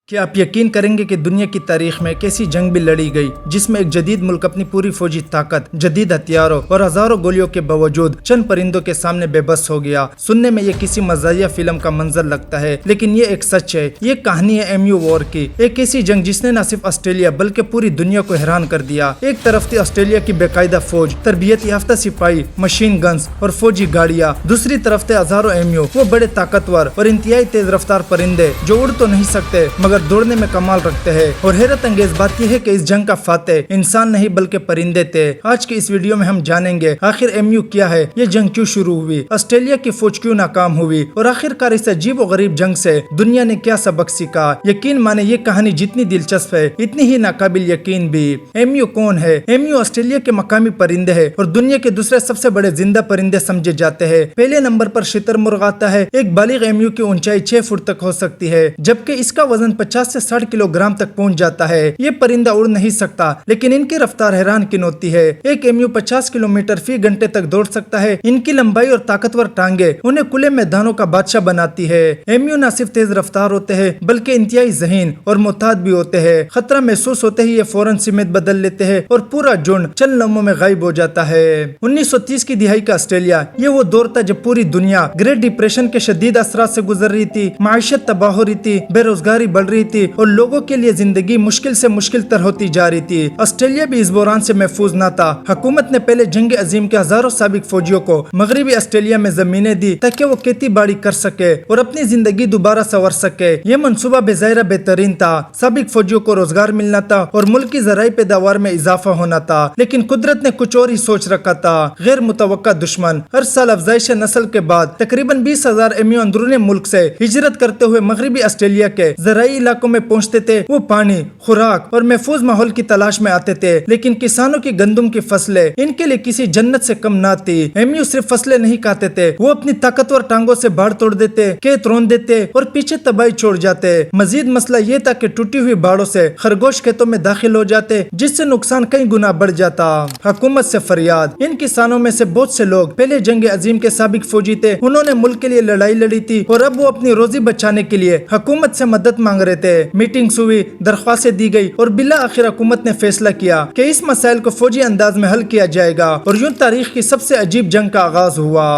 کیا آپ یقین کریں گے کہ دنیا کی تاریخ میں ایک ایسی جنگ بھی لڑی گئی جس میں ایک جدید ملک اپنی پوری فوجی طاقت، جدید ہتھیاروں اور ہزاروں گولیوں کے باوجود چند پرندوں کے سامنے بے بس ہو گیا؟ سننے میں یہ کسی مزاحیہ فلم کا منظر لگتا ہے، لیکن یہ ایک سچ ہے۔ یہ کہانی ہے ایم یو وار کی، ایک ایسی جنگ جس نے نہ صرف آسٹریلیا بلکہ پوری دنیا کو حیران کر دیا۔ ایک طرف تھی آسٹریلیا کی باقاعدہ فوج، تربیت یافتہ سپاہی، مشین گنز اور فوجی گاڑیاں، دوسری طرف تھے ہزاروں ایم یو، وہ بڑے طاقتور اور انتہائی تیز رفتار پرندے جو اڑ تو نہیں سکتے مگر دوڑنے میں کمال رکھتے ہیں۔ اور حیرت انگیز بات یہ ہے کہ اس جنگ کا فاتح انسان نہیں بلکہ پرندے تھے۔ آج کی اس ویڈیو میں ہم جانیں گے آخر ایم یو کیا ہے، یہ جنگ کیوں شروع ہوئی، آسٹریلیا کی فوج کیوں ناکام ہوئی اور آخرکار اس عجیب و غریب جنگ سے دنیا نے کیا سبق سیکھا۔ یقین مانے یہ کہانی جتنی دلچسپ ہے اتنی ہی ناقابل یقین بھی۔ ایم یو کون ہے؟ ایم یو آسٹریلیا کے مقامی پرندے ہے اور دنیا کے دوسرے سب سے بڑے زندہ پرندے سمجھے جاتے ہیں۔ پہلے نمبر پر شتر مرغ آتا ہے۔ ایک بالغ ایم یو کی اونچائی 6 فٹ تک ہو سکتی ہے جبکہ اس کا وزن 50 سے 60 کلو گرام تک پہنچ جاتا ہے۔ یہ پرندہ اڑ نہیں سکتا لیکن ان کی رفتار حیران کن ہوتی ہے۔ ایک ایم یو 50 کلومیٹر فی گھنٹے تک دوڑ سکتا ہے۔ ان کی لمبائی اور طاقتور ٹانگیں انہیں کھلے میدانوں کا بادشاہ بناتی ہے۔ ایم یو نہ صرف تیز رفتار ہوتے ہیں بلکہ انتہائی ذہین اور محتاط بھی ہوتے ہیں۔ خطرہ محسوس ہوتے ہی یہ فوراً سمت بدل لیتے ہیں اور پورا جھنڈ چند لمحوں میں غائب ہو جاتا ہے۔ 1930 کی دہائی کا آسٹریلیا یہ وہ دور تھا جب پوری دنیا گریٹ ڈپریشن کے شدید اثرات سے گزر رہی تھی، معیشت تباہ ہو رہی تھی، بے روزگاری بڑھ رہی تھی اور لوگوں کے لیے زندگی مشکل سے مشکل تر ہوتی جا رہی تھی۔ آسٹریلیا بھی اس بحران سے محفوظ نہ تھا۔ حکومت نے پہلے جنگ عظیم کے ہزاروں سابق فوجیوں کو مغربی آسٹریلیا میں زمینیں دی تاکہ وہ کھیتی باڑی کر سکے اور اپنی زندگی دوبارہ سنور سکے۔ یہ منصوبہ بظاہر بہترین تھا، سابق فوجیوں کو روزگار ملنا تھا اور ملک کی زرعی پیداوار میں اضافہ ہونا تھا، لیکن قدرت نے کچھ اور ہی سوچ رکھا تھا۔ غیر متوقع دشمن۔ ہر سال افزائش نسل کے بعد تقریباً 20,000 ایم یو اندرون ملک سے ہجرت کرتے ہوئے مغربی آسٹریلیا کے زرعی علاقوں میں پہنچتے تھے۔ وہ پانی، خوراک اور محفوظ ماحول کی تلاش میں آتے تھے، لیکن کسانوں کی گندم کی فصلیں ان کے لیے کسی جنت سے کم نہ تھی۔ ایم یو صرف فصلیں نہیں کھاتے تھے، وہ اپنی طاقتور ٹانگوں سے باڑ توڑ دیتے، کھیت رون دیتے اور پیچھے تباہی چھوڑ جاتے۔ مزید مسئلہ یہ تھا کہ ٹوٹی ہوئی باڑوں سے خرگوش کھیتوں میں داخل ہو جاتے جس سے نقصان کئی گنا بڑھ جاتا۔ حکومت سے فریاد۔ ان کسانوں میں سے بہت سے لوگ پہلے جنگ عظیم کے سابق فوجی تھے، انہوں نے ملک کے لیے لڑائی لڑی تھی اور اب وہ اپنی روزی بچانے کے لیے حکومت سے مدد مانگ رہے تھے۔ میٹنگز ہوئی، درخواستیں دی گئی اور بالآخر حکومت نے فیصلہ کیا کہ اس مسائل کو فوجی انداز میں حل کیا جائے گا اور یوں تاریخ کی سب سے عجیب جنگ کا آغاز ہوا۔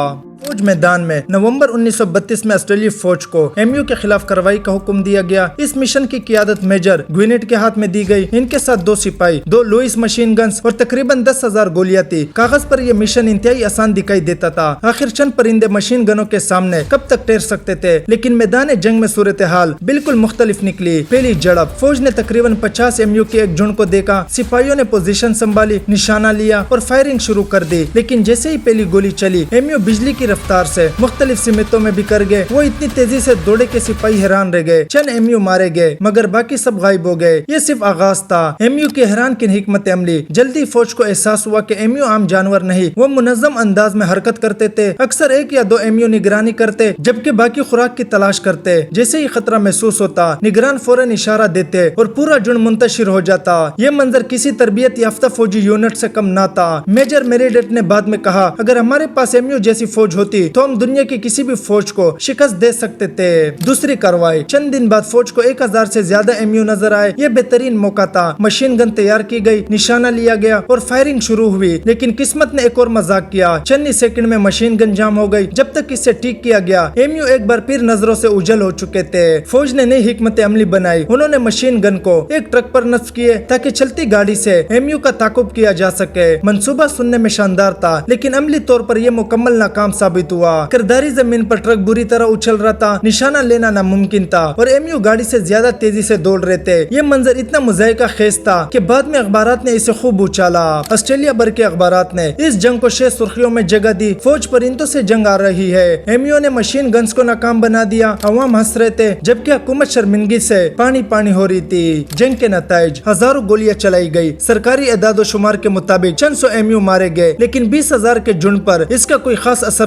فوج میدان میں۔ نومبر 1932 میں آسٹریلوی فوج کو ایم یو کے خلاف کارروائی کا حکم دیا گیا۔ اس مشن کی قیادت میجر گوینٹ کے ہاتھ میں دی گئی۔ ان کے ساتھ 2 سپاہی، 2 لوئس مشین گنز اور تقریباً 10,000 گولیاں تھی۔ کاغذ پر یہ مشن انتہائی آسان دکھائی دیتا تھا۔ آخر چند پرندے مشین گنوں کے سامنے کب تک ٹھہر سکتے تھے، لیکن میدان جنگ میں صورتحال بالکل مختلف نکلی۔ پہلی جھڑپ، فوج نے تقریباً 50 ایم یو کے ایک جھنڈ کو دیکھا۔ سپاہیوں نے پوزیشن سنبھالی، نشانہ لیا اور فائرنگ شروع کر دی، لیکن جیسے ہی پہلی گولی چلی ایم یو بجلی کی رفتار سے مختلف سمتوں میں بکھر گئے۔ وہ اتنی تیزی سے دوڑے کہ سپاہی حیران رہ گئے۔ چند ایم یو مارے گئے مگر باقی سب غائب ہو گئے۔ یہ صرف آغاز تھا۔ ایم یو کی حیران کن حکمت عملی۔ جلدی فوج کو احساس ہوا کہ ایم یو عام جانور نہیں، وہ منظم انداز میں حرکت کرتے تھے۔ اکثر 1 یا 2 ایم یو نگرانی کرتے جبکہ باقی خوراک کی تلاش کرتے۔ جیسے ہی خطرہ محسوس ہوتا نگران فوراً اشارہ دیتے اور پورا جھنڈ منتشر ہو جاتا۔ یہ منظر کسی تربیت یافتہ فوجی یونٹ سے کم نہ تھا۔ میجر میریڈٹ نے بعد میں کہا، اگر ہمارے پاس ایم یو جیسی فوج ہوتی تو ہم دنیا کی کسی بھی فوج کو شکست دے سکتے تھے۔ دوسری کارروائی۔ چند دن بعد فوج کو 1000 سے زیادہ ایم یو نظر آئے۔ یہ بہترین موقع تھا۔ مشین گن تیار کی گئی، نشانہ لیا گیا اور فائرنگ شروع ہوئی، لیکن قسمت نے ایک اور مذاق کیا۔ چند ہی سیکنڈ میں مشین گن جام ہو گئی۔ جب تک اسے ٹھیک کیا گیا ایم یو ایک بار پھر نظروں سے اوجھل ہو چکے تھے۔ فوج نے نئی حکمت عملی بنائی۔ انہوں نے مشین گن کو ایک ٹرک پر نصب کیے تاکہ چلتی گاڑی سے ایم یو کا تعاقب کیا جا سکے۔ منصوبہ سننے میں شاندار تھا لیکن عملی طور پر یہ مکمل ناکام ثابت ہوا۔ کرداری زمین پر ٹرک بری طرح اچھل رہا تھا، نشانہ لینا ناممکن تھا اور ایم یو گاڑی سے زیادہ تیزی سے دوڑ رہے تھے۔ یہ منظر اتنا مضحکہ خیز تھا کہ بعد میں اخبارات نے اسے خوب اچھالا۔ آسٹریلیا بھر کے اخبارات نے اس جنگ کو 6 سرخیوں میں جگہ دی۔ فوج پرندوں سے جنگ آ رہی ہے، ایم یو نے مشین گنز کو ناکام بنا دیا۔ عوام ہنس رہے تھے جبکہ حکومت شرمندگی سے پانی پانی ہو رہی تھی۔ جنگ کے نتائج، ہزاروں گولیاں چلائی گئی۔ سرکاری اعداد و شمار کے مطابق چند سو ایم یو مارے گئے، لیکن 20,000 کے جھنڈ پر اس کا کوئی خاص اثر